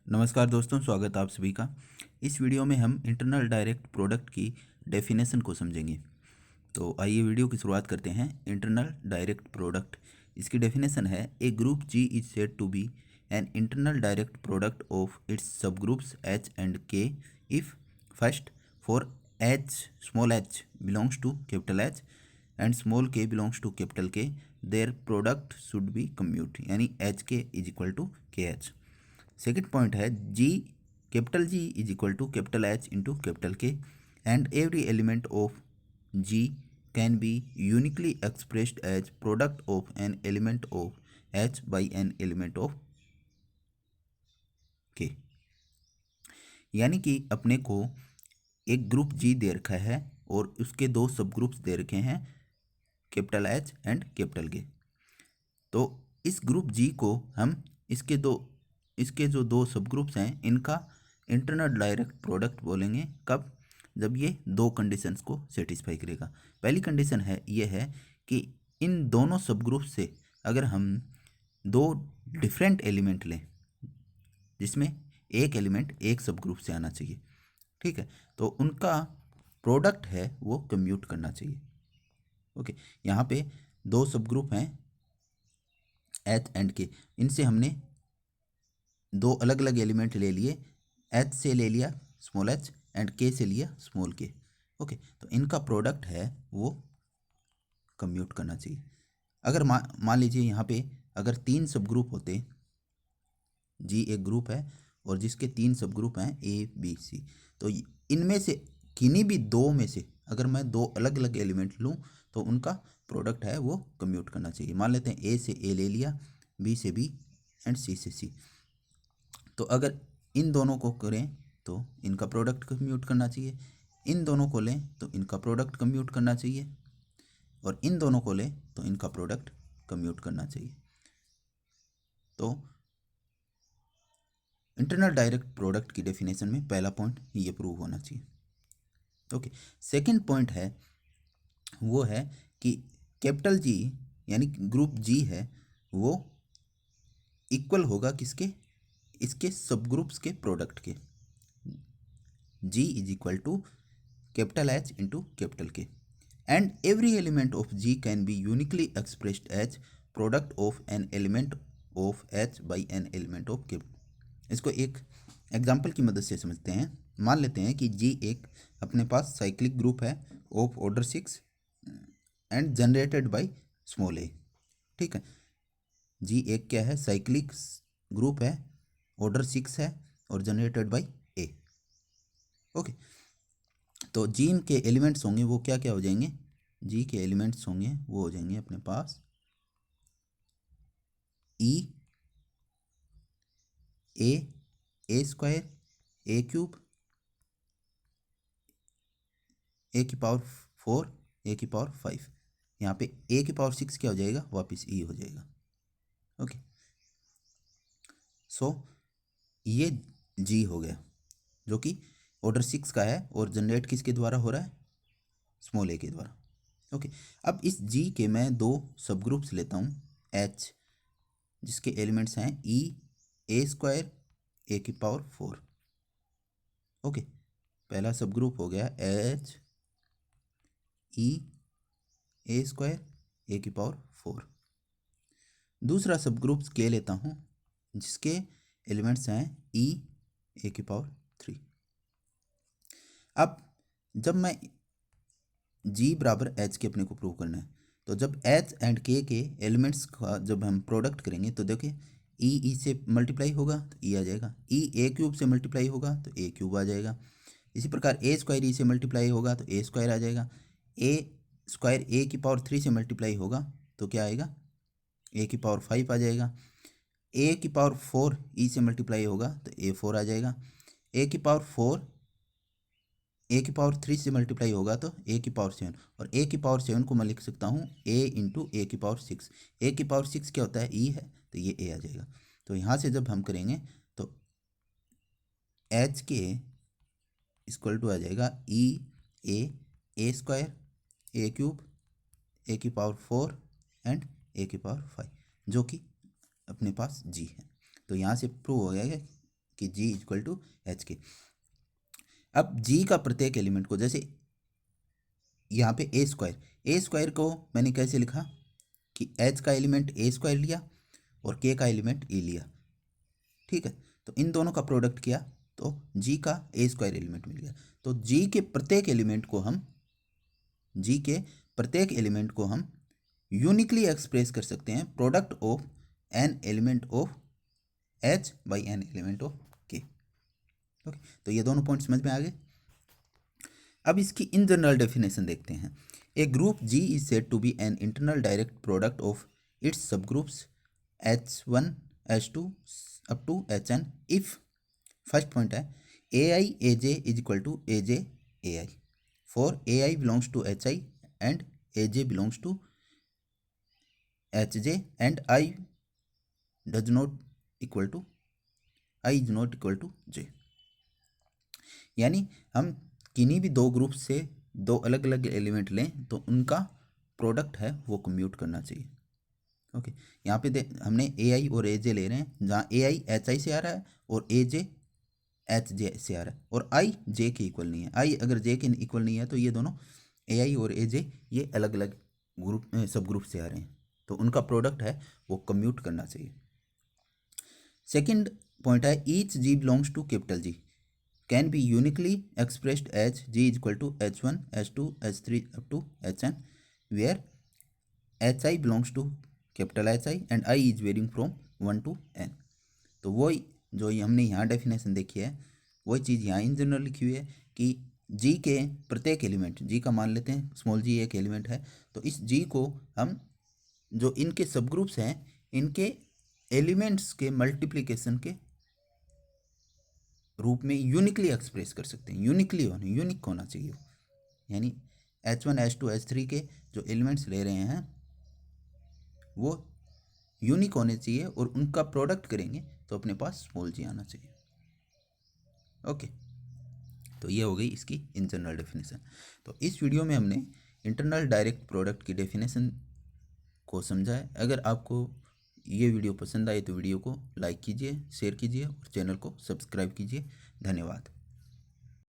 नमस्कार दोस्तों, स्वागत है आप सभी का। इस वीडियो में हम इंटरनल डायरेक्ट प्रोडक्ट की डेफिनेशन को समझेंगे। तो आइए वीडियो की शुरुआत करते हैं। इंटरनल डायरेक्ट प्रोडक्ट, इसकी डेफिनेशन है a group G is said to be an internal direct product of its subgroups H and K if first for h small h belongs to capital H and small k belongs to capital K, their product should be commute, यानी h k is equal to के h. Second point है G, capital G is equal to capital H into capital K and every element of G can be uniquely expressed as product of an element of H by an element of K. यानी कि अपने को एक group जी दे रखा है और उसके दो सब ग्रुप्स दे रखे हैं, कैपिटल एच एंड कैपिटल के। तो इस ग्रुप जी को हम इसके जो दो सब ग्रुप्स हैं इनका इंटरनल डायरेक्ट प्रोडक्ट बोलेंगे। कब? जब ये दो कंडीशंस को सेटिस्फाई करेगा। पहली कंडीशन है ये है कि इन दोनों सब ग्रुप से अगर हम दो डिफरेंट एलिमेंट लें जिसमें एक एलिमेंट एक सब ग्रुप से आना चाहिए, ठीक है, तो उनका प्रोडक्ट है वो कम्यूट करना चाहिए। ओके, यहाँ पे दो सब ग्रुप हैं एच एंड के, इनसे हमने दो अलग अलग एलिमेंट ले लिए। एच से ले लिया स्मॉल एच एंड के से लिया स्मॉल के। ओके, तो इनका प्रोडक्ट है वो कम्यूट करना चाहिए। अगर मान लीजिए यहाँ पे अगर तीन सब ग्रुप होते, जी एक ग्रुप है और जिसके तीन सब ग्रुप हैं ए बी सी, तो इनमें से किन्हीं भी दो में से अगर मैं दो अलग अलग एलिमेंट लूँ तो उनका प्रोडक्ट है वो कम्यूट करना चाहिए। मान लेते हैं ए से ए ले लिया, बी से बी एंड सी से सी। तो अगर इन दोनों को करें तो इनका प्रोडक्ट कम्यूट करना चाहिए, इन दोनों को लें तो इनका प्रोडक्ट कम्यूट करना चाहिए, और इन दोनों को लें तो इनका प्रोडक्ट कम्यूट करना चाहिए। तो इंटरनल डायरेक्ट प्रोडक्ट की डेफिनेशन में पहला पॉइंट ये प्रूव होना चाहिए। ओके, सेकंड पॉइंट है वो है कि कैपिटल जी यानी ग्रुप जी है वो इक्वल होगा किसके? इसके सब ग्रुप्स के प्रोडक्ट के। G is equal to capital H into capital K and every element of G can be uniquely expressed as product of an element of H by an element of K. इसको एक example की मदद से समझते हैं। मान लेते हैं कि जी एक अपने पास साइक्लिक ग्रुप है of order 6 and generated by small a, ठीक है। जी एक क्या है? साइक्लिक ग्रुप है, ऑर्डर 6 है और जनरेटेड बाय ए। ओके, तो जी के एलिमेंट्स होंगे वो क्या क्या हो जाएंगे? जी के एलिमेंट्स होंगे वो हो जाएंगे अपने पास ई ए स्क्वायर ए क्यूब ए की पावर 4 ए की पावर 5। यहाँ पे ए की पावर 6 क्या हो जाएगा? वापस ई हो जाएगा। ओके, सो ये जी हो गया जो कि ऑर्डर 6 का है और जनरेट किसके द्वारा हो रहा है? स्मॉल ए के द्वारा। ओके, अब इस जी के मैं दो सब ग्रुप्स लेता हूँ एच, जिसके एलिमेंट्स हैं ई ए स्क्वायर ए की पावर 4। ओके, पहला सब ग्रुप हो गया एच ई ए स्क्वायर ए की पावर 4। दूसरा सब ग्रुप के लेता हूँ जिसके एलिमेंट्स हैं ई ए की पावर 3। अब जब मैं जी बराबर एच के अपने को प्रूव करना है, तो जब एच एंड के एलिमेंट्स का जब हम प्रोडक्ट करेंगे तो देखिए ई से मल्टीप्लाई होगा तो ई आ जाएगा, ई ए क्यूब से मल्टीप्लाई होगा तो ए क्यूब आ जाएगा। इसी प्रकार ए स्क्वायर ई से मल्टीप्लाई होगा तो ए स्क्वायर आ जाएगा। ए स्क्वायर ए की पावर 3 से मल्टीप्लाई होगा तो क्या आएगा? ए की पावर 5 आ जाएगा। ए की पावर 4 ई से मल्टीप्लाई होगा तो ए 4 आ जाएगा। ए की पावर 4 ए की पावर 3 से मल्टीप्लाई होगा तो ए की पावर 7, और ए की पावर 7 को मैं लिख सकता हूँ ए इंटू ए की पावर 6। ए की पावर 6 क्या होता है? ई है, तो ये ए आ जाएगा। तो यहाँ से जब हम करेंगे तो एच के इक्वल टू आ जाएगा ई ए स्क्वायर ए क्यूब ए की पावर 4 एंड ए की पावर 5, जो कि अपने पास जी है। तो यहाँ से प्रूव हो गया कि जी इक्वल टू एच के। अब जी का प्रत्येक एलिमेंट को, जैसे यहाँ पे ए स्क्वायर को मैंने कैसे लिखा कि एच का एलिमेंट ए स्क्वायर लिया और के का एलिमेंट ए लिया, ठीक है। तो इन दोनों का प्रोडक्ट किया तो जी का ए स्क्वायर एलिमेंट मिल गया। तो जी के प्रत्येक एलिमेंट को हम यूनिकली एक्सप्रेस कर सकते हैं product of an element of H by an element of के। ओके, तो ये दोनों पॉइंट समझ में आ गए। अब इसकी इन जनरल डेफिनेशन देखते हैं। A group G is said to be an internal direct product of its subgroups H1 H2 up to Hn if, first point है AI AJ is equal to AJ AI for AI belongs to HI and AJ belongs to HJ and I is not equal to J। यानी हम किन्हीं भी दो group से दो अलग अलग एलिमेंट लें तो उनका प्रोडक्ट है वो कम्प्यूट करना चाहिए। ओके, यहाँ पे हमने ए आई और ए जे ले रहे हैं, जहाँ ए आई एच आई से आ रहा है और ए जे एच जे से आ रहा है, और आई जे के इक्वल नहीं है। आई अगर जे के इक्वल नहीं है तो ये दोनों ए आई और ए जे ये अलग अलग ग्रुप सब ग्रुप से आ रहे हैं, तो उनका प्रोडक्ट है वो कम्प्यूट करना चाहिए। सेकेंड पॉइंट है each G belongs to capital G can be uniquely expressed as G is equal to H1 H2 H3 up to Hn where HI belongs to capital HI and I is varying from 1 to n। तो वही जो हमने यहाँ definition देखी है वही चीज़ यहाँ in general लिखी हुई है कि जी के प्रत्येक एलिमेंट, जी का मान लेते हैं स्मॉल जी एक एलिमेंट है, तो इस जी को हम जो इनके सब ग्रुप्स हैं इनके एलिमेंट्स के मल्टीप्लिकेशन के रूप में यूनिकली एक्सप्रेस कर सकते हैं। यूनिक होना चाहिए, यानी H1 H2 H3 के जो एलिमेंट्स ले रहे हैं वो यूनिक होने चाहिए और उनका प्रोडक्ट करेंगे तो अपने पास स्मॉल जी आना चाहिए। ओके, तो ये हो गई इसकी इन जनरल डेफिनेशन। तो इस वीडियो में हमने इंटरनल डायरेक्ट प्रोडक्ट की डेफिनेशन को समझा है। अगर आपको ये वीडियो पसंद आए तो वीडियो को लाइक कीजिए, शेयर कीजिए और चैनल को सब्सक्राइब कीजिए। धन्यवाद।